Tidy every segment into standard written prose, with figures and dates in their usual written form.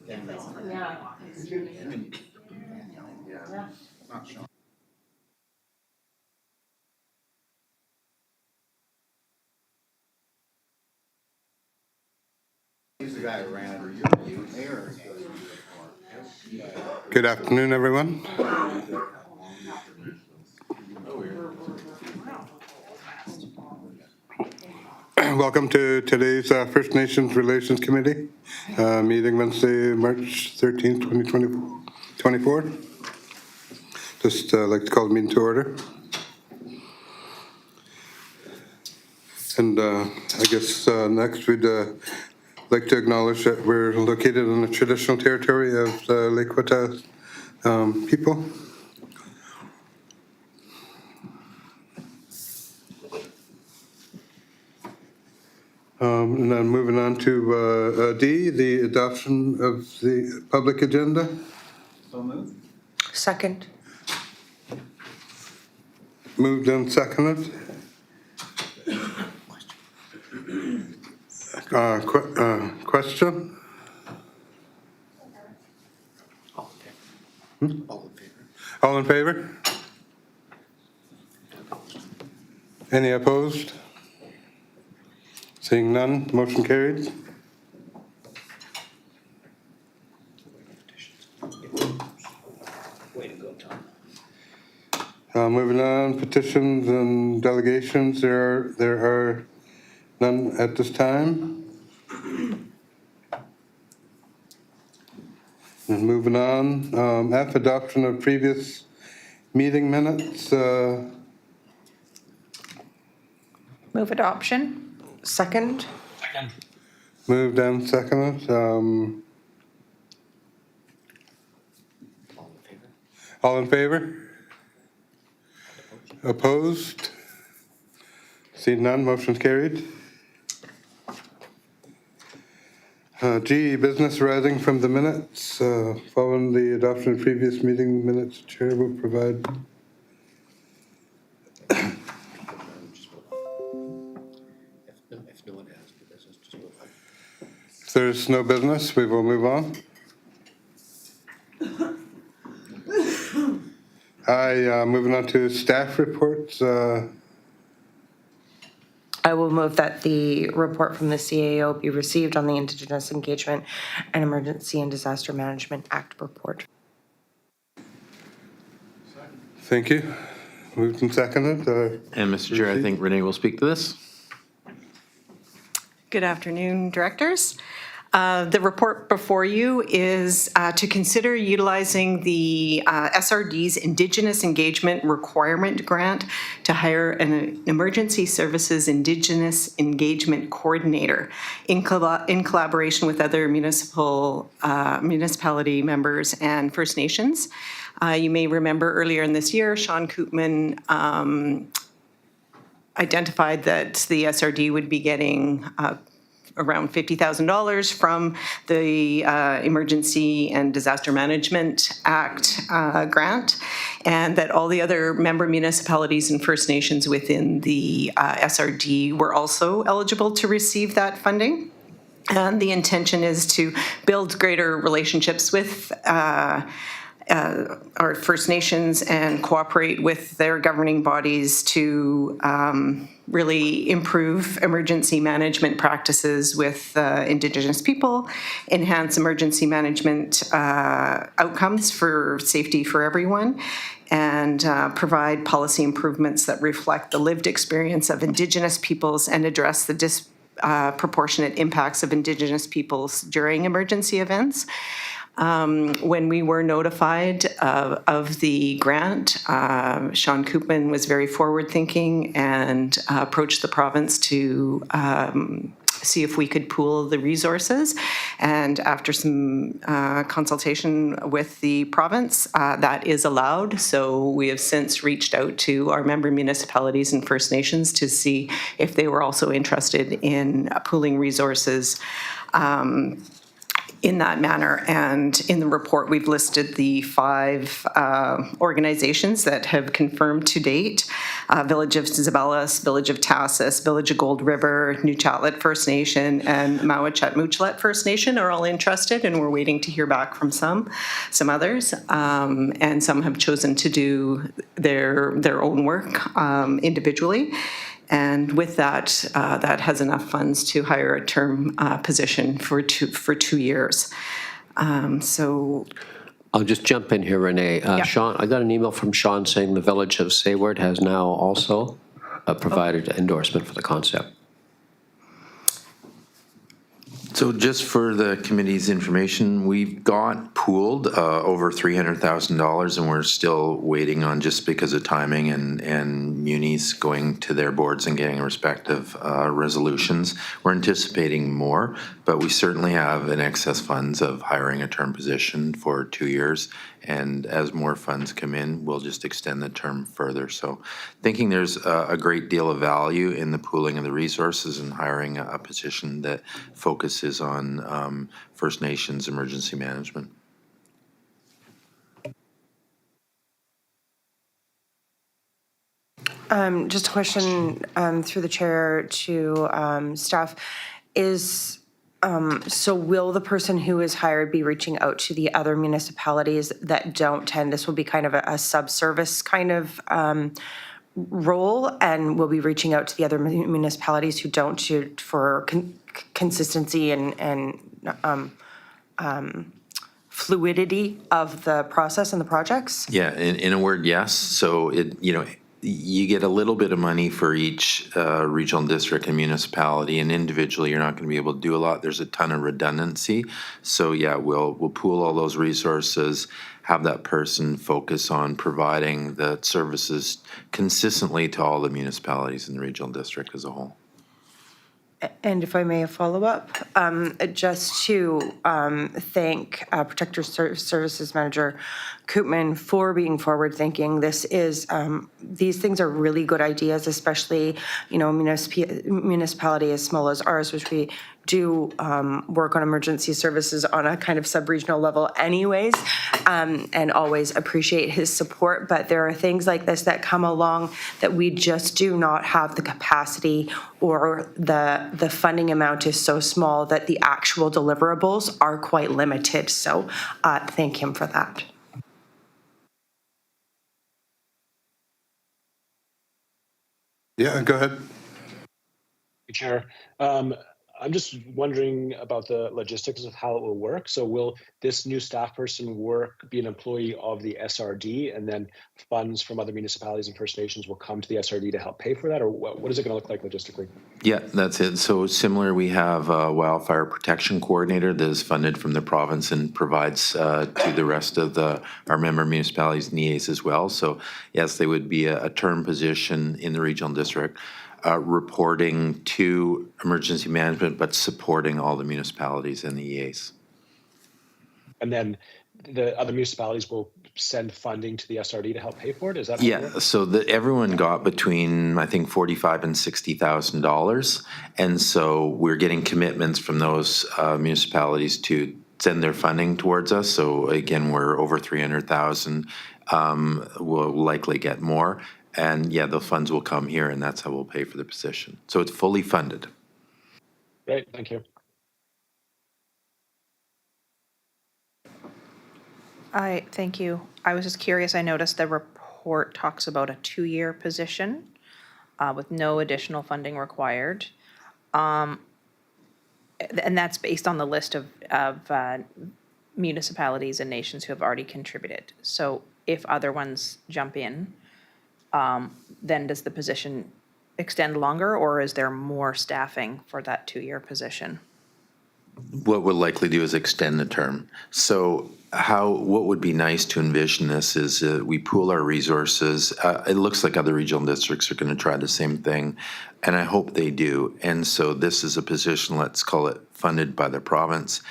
Yeah. Good afternoon, everyone. Welcome to today's First Nations Relations Committee meeting Wednesday, March 13th, 2024. Just like to call the meeting to order. And I guess next we'd like to acknowledge that we're located in the traditional territory of the Lake Wata people. And then moving on to D, the adoption of the public agenda. So moved. Second. Moved and seconded. Question? All in favor? Any opposed? Seeing none, motion carried. Way to go, Tom. Moving on, petitions and delegations, there are none at this time. And moving on, F, adoption of previous meeting minutes. Move adoption. Second. Second. Moved and seconded. All in favor? Opposed? Seeing none, motion's carried. G, business arising from the minutes. Following the adoption of previous meeting minutes, Chair will provide. If no one has the business, just move on. If there's no business, we will move on. Moving on to staff reports. I will move that the report from the CAO be received on the Indigenous Engagement and Emergency and Disaster Management Act report. Thank you. Moved and seconded. And Mr. Chair, I think Renee will speak to this. Good afternoon, directors. The report before you is to consider utilizing the SRD's Indigenous Engagement Requirement Grant to hire an Emergency Services Indigenous Engagement Coordinator in collaboration with other municipality members and First Nations. You may remember earlier in this year, Sean Koopman identified that the SRD would be getting around $50,000 from the Emergency and Disaster Management Act grant, and that all the other member municipalities and First Nations within the SRD were also eligible to receive that funding. And the intention is to build greater relationships with our First Nations and cooperate with their governing bodies to really improve emergency management practices with Indigenous people, enhance emergency management outcomes for safety for everyone, and provide policy improvements that reflect the lived experience of Indigenous peoples and address the disproportionate impacts of Indigenous peoples during emergency events. When we were notified of the grant, Sean Koopman was very forward-thinking and approached the province to see if we could pool the resources. And after some consultation with the province, that is allowed. So we have since reached out to our member municipalities and First Nations to see if they were also interested in pooling resources in that manner. And in the report, we've listed the 5 organizations that have confirmed to date. Village of Zabelis, Village of Tassus, Village of Gold River, Nuchatlet First Nation, and Mawachet Muchlet First Nation are all interested, and we're waiting to hear back from some others. And some have chosen to do their own work individually. And with that, that has enough funds to hire a term position for 2 years. So I'll just jump in here, Renee. Sean, I got an email from Sean saying the Village of Sayward has now also provided endorsement for the concept. So just for the committee's information, we've got pooled over $300,000, and we're still waiting on, just because of timing and munis going to their boards and getting respective resolutions. We're anticipating more, but we certainly have in excess funds of hiring a term position for 2 years. And as more funds come in, we'll just extend the term further. So thinking there's a great deal of value in the pooling of the resources and hiring a position that focuses on First Nations emergency management. Just a question through the chair to staff is, so will the person who is hired be reaching out to the other municipalities that don't tend, this will be kind of a sub-service kind of role, and we'll be reaching out to the other municipalities who don't for consistency and fluidity of the process and the projects? Yeah, in a word, yes. So you get a little bit of money for each regional district and municipality, and individually you're not going to be able to do a lot. There's a ton of redundancy. So yeah, we'll pool all those resources, have that person focus on providing the services consistently to all the municipalities in the regional district as a whole. And if I may follow up, just to thank Protector Services Manager Koopman for being forward-thinking. This is, these things are really good ideas, especially, municipality as small as ours, which we do work on emergency services on a kind of sub-regional level anyways, and always appreciate his support. But there are things like this that come along that we just do not have the capacity, or the funding amount is so small that the actual deliverables are quite limited. So thank him for that. Yeah, go ahead. Chair, I'm just wondering about the logistics of how it will work. So will this new staff person be an employee of the SRD, and then funds from other municipalities and First Nations will come to the SRD to help pay for that? Or what is it going to look like logistically? Yeah, that's it. So similar, we have a wildfire protection coordinator that is funded from the province and provides to the rest of our member municipalities and EAs as well. So yes, they would be a term position in the regional district. Reporting to emergency management, but supporting all the municipalities and the EAs. And then the other municipalities will send funding to the SRD to help pay for it? Is that Yeah, so everyone got between, I think, $45,000 and $60,000. And so we're getting commitments from those municipalities to send their funding towards us. So again, we're over 300,000. We'll likely get more. And yeah, the funds will come here, and that's how we'll pay for the position. So it's fully funded. Great, thank you. Thank you. I was just curious, I noticed the report talks about a 2-year position with no additional funding required. And that's based on the list of municipalities and nations who have already contributed. So if other ones jump in, then does the position extend longer, or is there more staffing for that 2-year position? What we'll likely do is extend the term. So what would be nice to envision this is we pool our resources. It looks like other regional districts are going to try the same thing, and I hope they do. And so this is a position, let's call it funded by the province.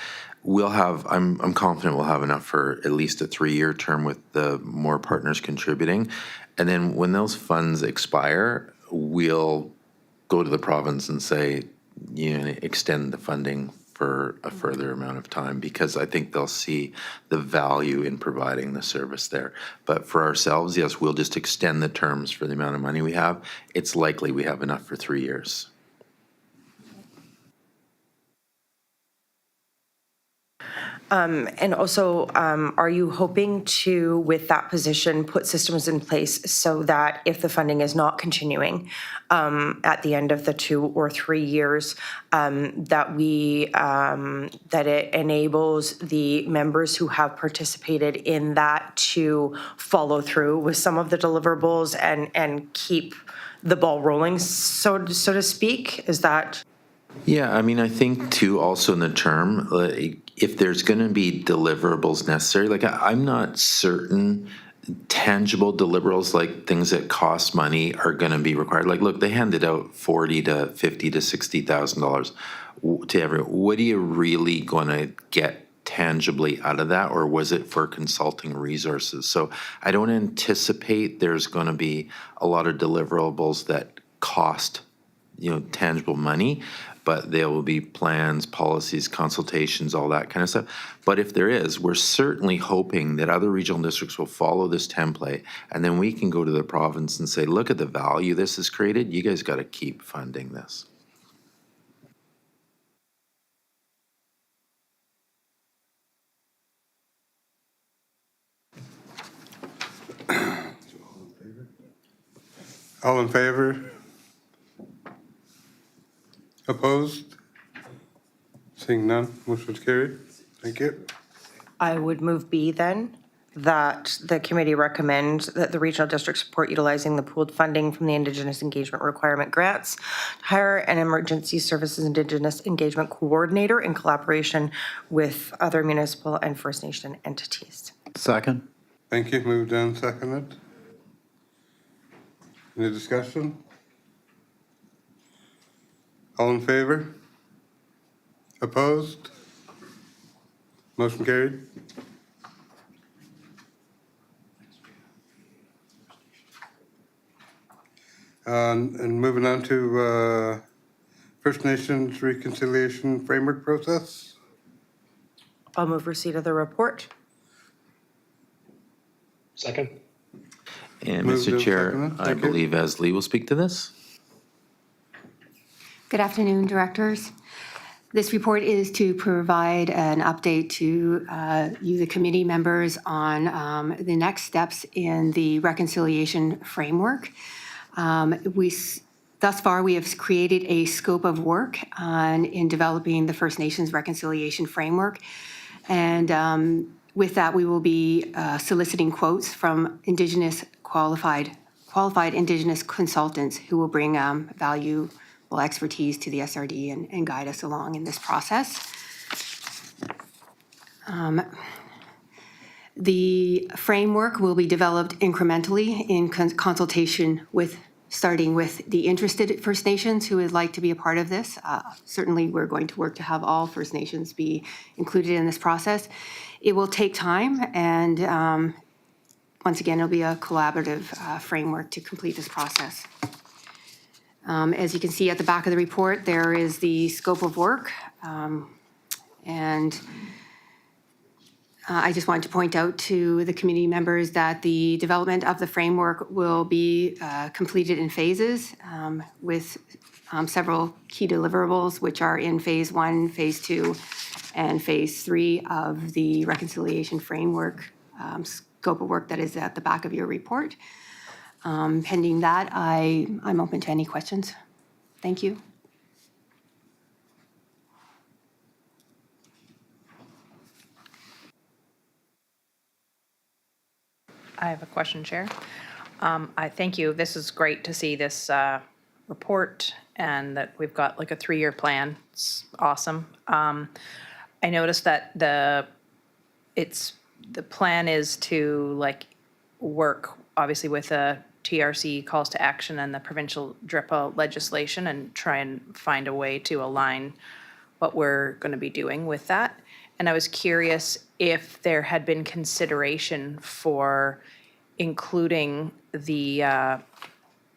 We'll have, I'm confident we'll have enough for at least a 3-year term with the more partners contributing. And then when those funds expire, we'll go to the province and say, extend the funding for a further amount of time because I think they'll see the value in providing the service there. But for ourselves, yes, we'll just extend the terms for the amount of money we have. It's likely we have enough for 3 years. And also, are you hoping to, with that position, put systems in place so that if the funding is not continuing at the end of the 2 or 3 years, that it enables the members who have participated in that to follow through with some of the deliverables and keep the ball rolling, so to speak? Is that? Yeah, I mean, I think too, also in the term, like, if there's going to be deliverables necessary, like I'm not certain tangible deliverables, like things that cost money, are going to be required. Like, look, they handed out $40,000 to $50,000 to $60,000 to everyone. What are you really going to get tangibly out of that, or was it for consulting resources? So I don't anticipate there's going to be a lot of deliverables that cost, tangible money, but there will be plans, policies, consultations, all that kind of stuff. But if there is, we're certainly hoping that other regional districts will follow this template, and then we can go to the province and say, look at the value this has created. You guys got to keep funding this. All in favor? Opposed? Seeing none, motion is carried. Thank you. I would move B then, that the committee recommend that the regional district support utilizing the pooled funding from the Indigenous Engagement Requirement Grants to hire an emergency services Indigenous engagement coordinator in collaboration with other municipal and First Nation entities. Second. Thank you. Moved and seconded. Any discussion? All in favor? Opposed? Motion carried. And moving on to First Nations Reconciliation Framework Process. I'll move receipt of the report. Second. And Moved Mr. and Chair, seconded. I Thank you. believe Asli will speak to this. Good afternoon, directors. This report is to provide an update to you, the committee members, on the next steps in the reconciliation framework. Thus far, we have created a scope of work in developing the First Nations reconciliation framework. And with that, we will be soliciting quotes from qualified Indigenous consultants who will bring valuable expertise to the SRD and guide us along in this process. The framework will be developed incrementally in consultation with, starting with the interested First Nations who would like to be a part of this. Certainly, we're going to work to have all First Nations be included in this process. It will take time, and once again, it'll be a collaborative framework to complete this process. As you can see at the back of the report, there is the scope of work. And I just wanted to point out to the committee members that the development of the framework will be completed in phases with several key deliverables, which are in phase 1, phase 2, and phase 3 of the reconciliation framework scope of work that is at the back of your report. Pending that, I'm open to any questions. Thank you. I have a question, Chair. I thank you. This is great to see this report and that we've got like a 3-year plan. It's awesome. I noticed that the plan is to like work obviously with a TRC calls to action and the provincial DRIPA legislation and try and find a way to align what we're going to be doing with that. And I was curious if there had been consideration for including the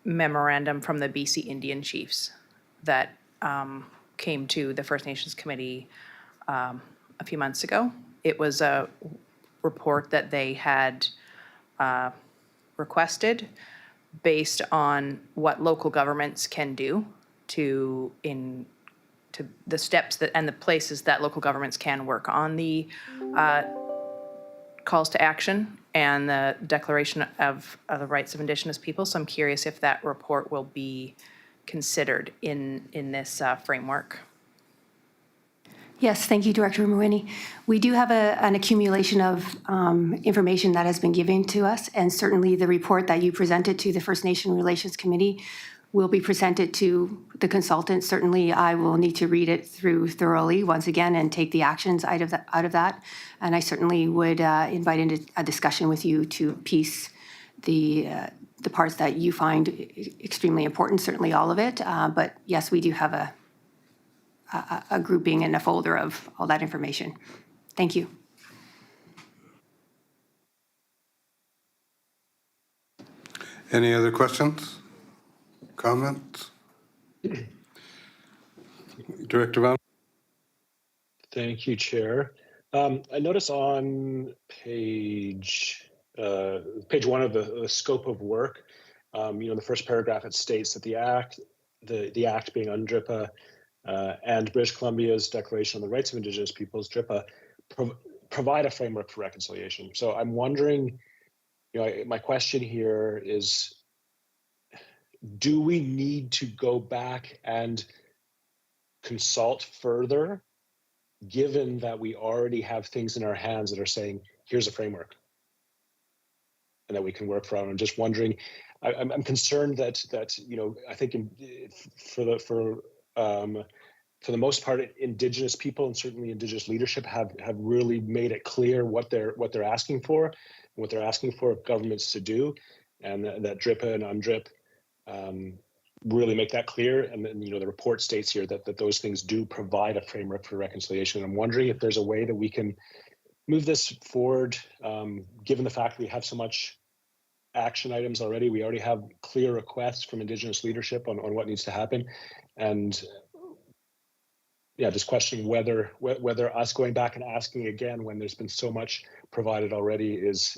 memorandum from the BC Indian Chiefs that came to the First Nations Committee a few months ago. It was a report that they had requested based on what local governments can do to the steps that and the places that local governments can work on the calls to action and the Declaration of the Rights of Indigenous People. So I'm curious if that report will be considered in this framework. Yes, thank you, Director Mawhinney. We do have an accumulation of information that has been given to us, and certainly the report that you presented to the First Nation Relations Committee will be presented to the consultant. Certainly, I will need to read it through thoroughly once again and take the actions out of that. And I certainly would invite into a discussion with you to piece the parts that you find extremely important, certainly all of it. But yes, we do have a grouping and a folder of all that information. Thank you. Any other questions? Comments? Director Van? Thank you, Chair. I notice on page 1 of the scope of work, in the first paragraph, it states that the act being UNDRIPA and British Columbia's Declaration on the Rights of Indigenous Peoples, DRIPA, provide a framework for reconciliation. So I'm wondering, my question here is, do we need to go back and consult further, given that we already have things in our hands that are saying, here's a framework, and that we can work from? I'm just wondering, I'm concerned that I think for the most part, Indigenous people and certainly Indigenous leadership have really made it clear what they're asking for, and what they're asking for governments to do, and that DRIPA and UNDRIP really make that clear. And then, the report states here that those things do provide a framework for reconciliation. I'm wondering if there's a way that we can move this forward, given the fact that we have so much action items already. We already have clear requests from Indigenous leadership on what needs to happen. And just questioning whether us going back and asking again when there's been so much provided already is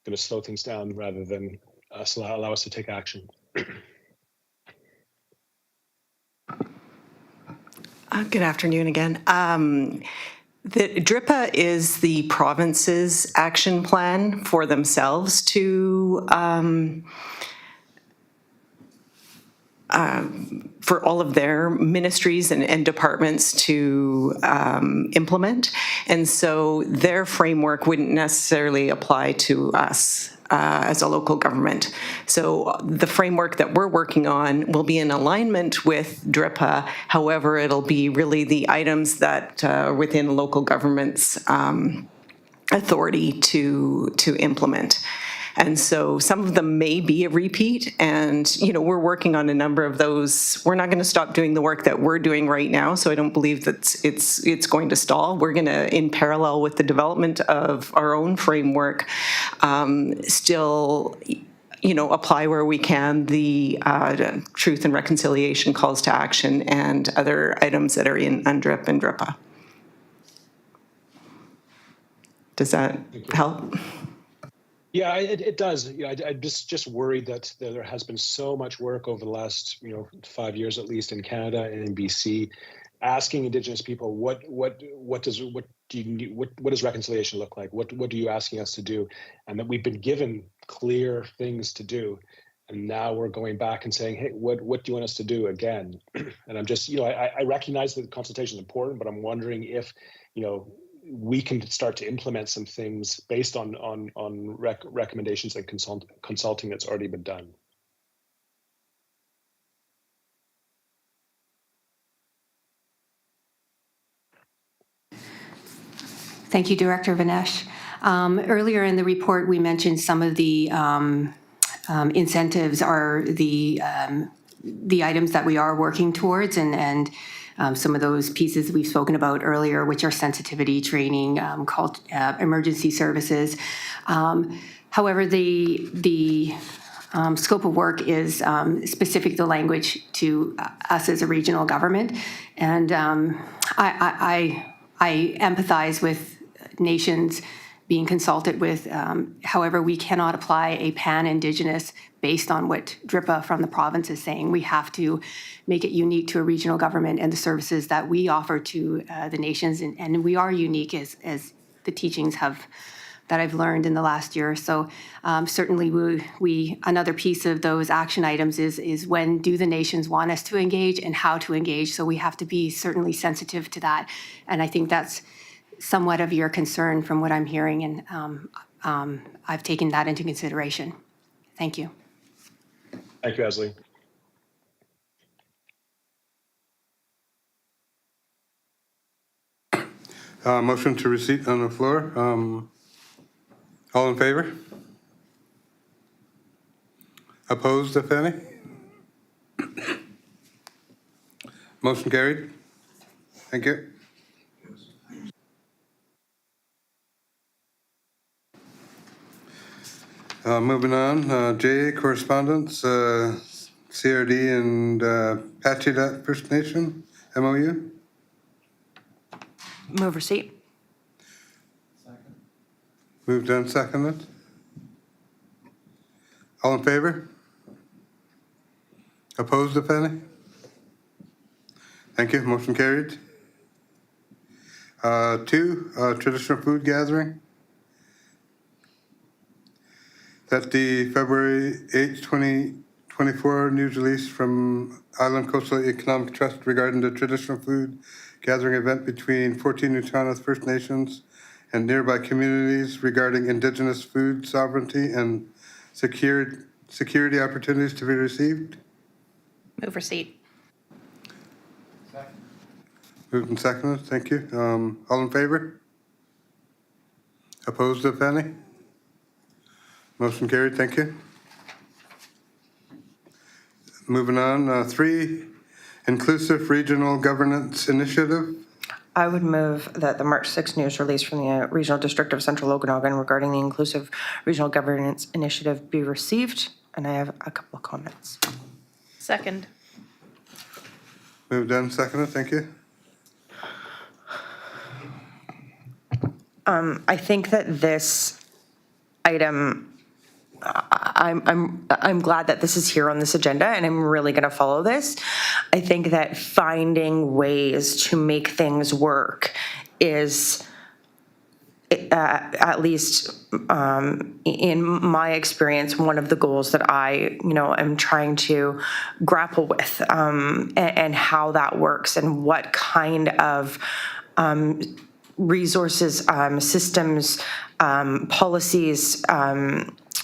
going to slow things down rather than allow us to take action. Good afternoon again. The DRIPA is the province's action plan for themselves to for all of their ministries and departments to implement. And so their framework wouldn't necessarily apply to us as a local government. So the framework that we're working on will be in alignment with DRIPA. However, it'll be really the items that are within local government's authority to implement. And so some of them may be a repeat, and we're working on a number of those. We're not going to stop doing the work that we're doing right now, so I don't believe that it's going to stall. We're going to, in parallel with the development of our own framework, still apply where we can the truth and reconciliation calls to action and other items that are in UNDRIP and DRIPA. Does that help? Yeah, it does. I'm just worried that there has been so much work over the last 5 years at least in Canada and in BC, asking Indigenous people what does reconciliation look like? What are you asking us to do? And that we've been given clear things to do, and now we're going back and saying, hey, what do you want us to do again? And I'm just I recognize that the consultation is important, but I'm wondering if we can start to implement some things based on recommendations and consulting that's already been done. Thank you, Director Vinesh. Earlier in the report, we mentioned some of the incentives are the items that we are working towards, and some of those pieces we've spoken about earlier, which are sensitivity training, emergency services. However, the scope of work is specific to the language to us as a regional government, and I I empathize with nations being consulted with. However, we cannot apply a pan-Indigenous based on what DRIPA from the province is saying. We have to make it unique to a regional government and the services that we offer to the nations. And we are unique as the teachings that I've learned in the last year. So certainly we another piece of those action items is when do the nations want us to engage and how to engage. So we have to be certainly sensitive to that. And I think that's somewhat of your concern from what I'm hearing. And I've taken that into consideration. Thank you. Thank you, Esley. Motion to receipt on the floor. All in favor? Opposed, if any? Motion carried. Thank you. Moving on, J, correspondence, CRD and Pacheedaht First Nation, MOU. Move receipt. Moved and seconded. All in favor? Opposed, if any? Thank you. Motion carried. 2, traditional food gathering. That the February 8, 2024 news release from Island Coastal Economic Trust regarding the traditional food gathering event between 14 Nuu-Chah-Nulth First Nations and nearby communities regarding Indigenous food sovereignty and security opportunities to be received. Move receipt. Moved and seconded. Thank you. All in favor? Opposed, if any? Motion carried. Thank you. Moving on, 3, Inclusive Regional Governance Initiative. I would move that the March 6 news release from the Regional District of Central Okanagan regarding the Inclusive Regional Governance Initiative be received, and I have a couple of comments. Second. Moved and seconded. Thank you. I think that this item, I'm glad that this is here on this agenda, and I'm really going to follow this. I think that finding ways to make things work is, at least in my experience, one of the goals that I, am trying to grapple with, and how that works and what kind of resources, systems, policies,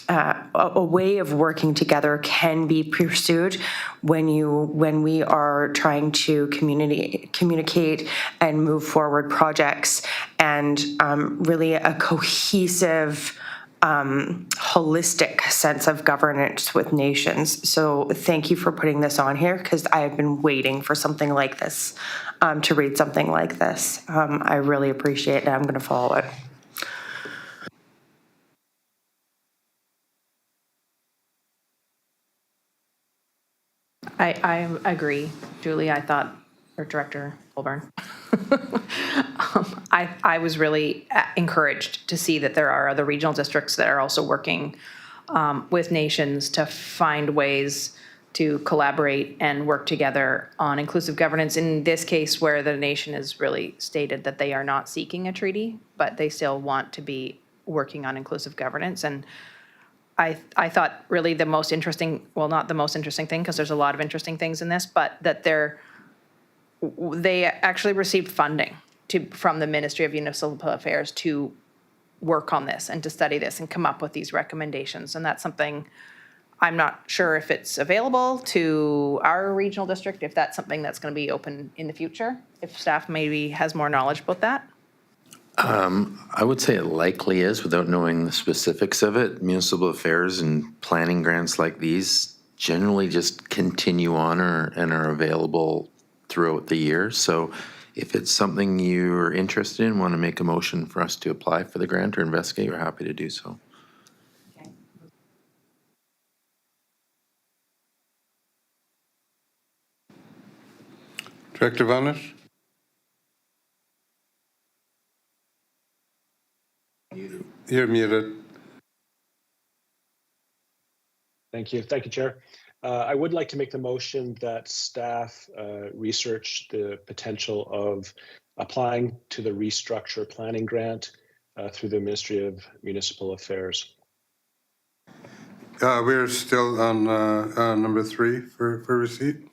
a way of working together can be pursued when we are trying to communicate and move forward projects, and really a cohesive, holistic sense of governance with nations. So thank you for putting this on here, because I have been waiting for something like this, to read something like this. I really appreciate it, and I'm going to follow it. I agree, Julie. I thought, or Director Colburn. I was really encouraged to see that there are other regional districts that are also working with nations to find ways to collaborate and work together on inclusive governance. In this case, where the nation has really stated that they are not seeking a treaty, but they still want to be working on inclusive governance. And I thought really the most interesting, well, not the most interesting thing, because there's a lot of interesting things in this, but that they actually received funding from the Ministry of Municipal Affairs to work on this and to study this and come up with these recommendations. And that's something I'm not sure if it's available to our regional district, if that's something that's going to be open in the future, if staff maybe has more knowledge about that. I would say it likely is, without knowing the specifics of it. Municipal affairs and planning grants like these generally just continue on and are available throughout the year. So if it's something you're interested in, want to make a motion for us to apply for the grant or investigate, we're happy to do so. Director Vanish? You're muted. Thank you. Thank you, Chair. I would like to make the motion that staff research the potential of applying to the restructure planning grant through the Ministry of Municipal Affairs. We're still on number 3 for receipt.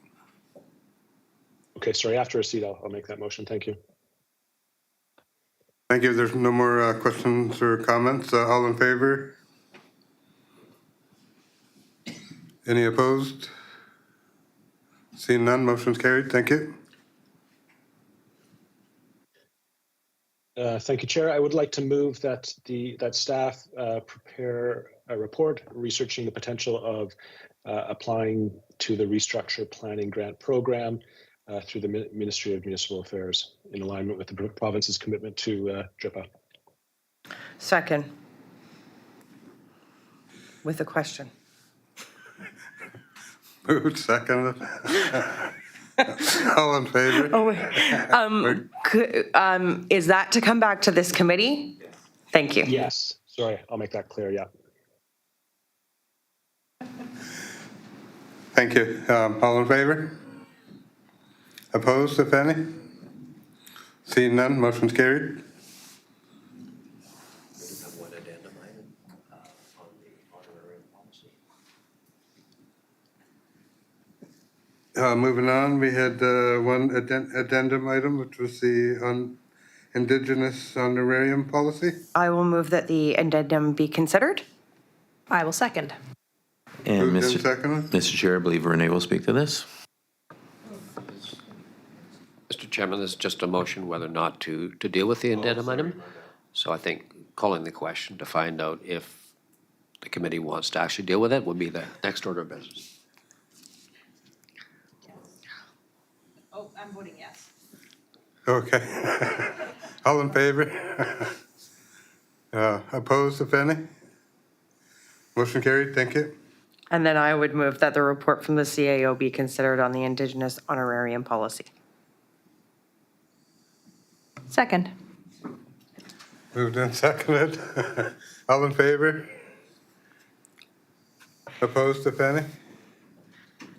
Okay, sorry, after receipt, I'll make that motion. Thank you. Thank you. There's no more questions or comments. All in favor? Any opposed? Seeing none, motion's carried. Thank you. Thank you, Chair. I would like to move that that staff prepare a report researching the potential of applying to the restructure planning grant program through the Ministry of Municipal Affairs in alignment with the province's commitment to DRIPA. Second. With a question. Moved, seconded. All in favor? Is that to come back to this committee? Thank you. Yes, sorry, I'll make that clear, yeah. Thank you. All in favor? Opposed, if any? Seeing none, motion's carried. One addendum item on the honorarium policy. Moving on, we had one addendum item, which was the Indigenous honorarium policy. I will move that the addendum be considered. I will second. And Moved and seconded. Mr. Chair, I believe Renee will speak to this. Mr. Chairman, this is just a motion whether or not to deal with the addendum item. So I think calling the question to find out if the committee wants to actually deal with it would be the next order of business. Oh, I'm voting yes. Okay. All in favor? Opposed, if any? Motion carried. Thank you. And then I would move that the report from the CAO be considered on the Indigenous honorarium policy. Second. Moved and seconded. All in favor? Opposed, if any?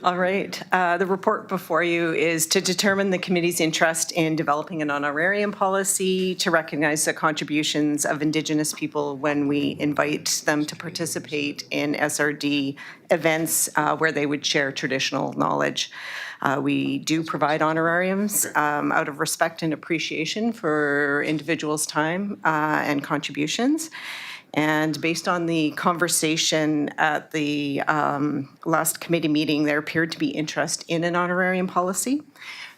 All right. The report before you is to determine the committee's interest in developing an honorarium policy to recognize the contributions of Indigenous people when we invite them to participate in SRD events where they would share traditional knowledge. We do provide honorariums out of respect and appreciation for individuals' time and contributions. And based on the conversation at the last committee meeting, there appeared to be interest in an honorarium policy.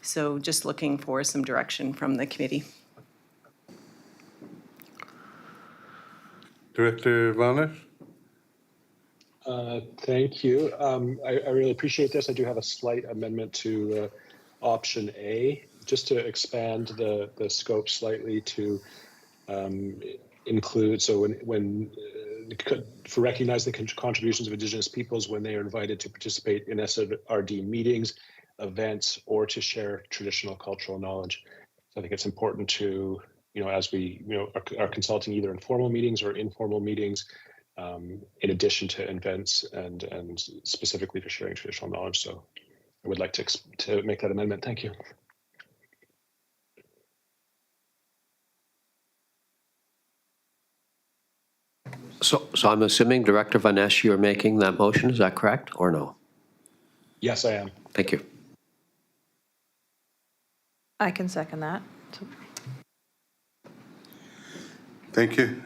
So just looking for some direction from the committee. Director Varnish? Thank you. I really appreciate this. I do have a slight amendment to option A, just to expand the scope slightly to include, so when for recognize the contributions of Indigenous peoples when they are invited to participate in SRD meetings, events, or to share traditional cultural knowledge. So I think it's important to, as we, are consulting either in formal meetings or informal meetings, in addition to events and specifically for sharing traditional knowledge. So I would like to make that amendment. Thank you. So I'm assuming Director Van Esch, you're making that motion, is that correct, or no? Yes, I am. Thank you. I can second that. Thank you.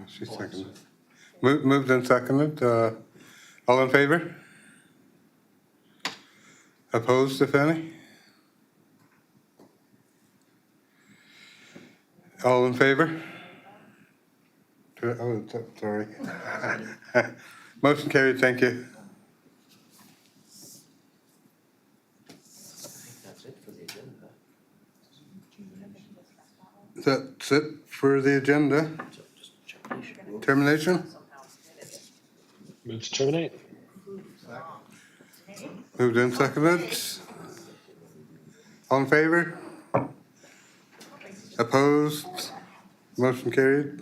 She seconded. Moved and seconded. All in favor? Opposed, if any? All in favor? Oh, sorry. Motion carried. Thank you. That's it for the agenda. That's it for the agenda. Termination? Move to terminate. Moved and seconded. All in favor? Opposed? Motion carried.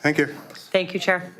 Thank you. Thank you, Chair.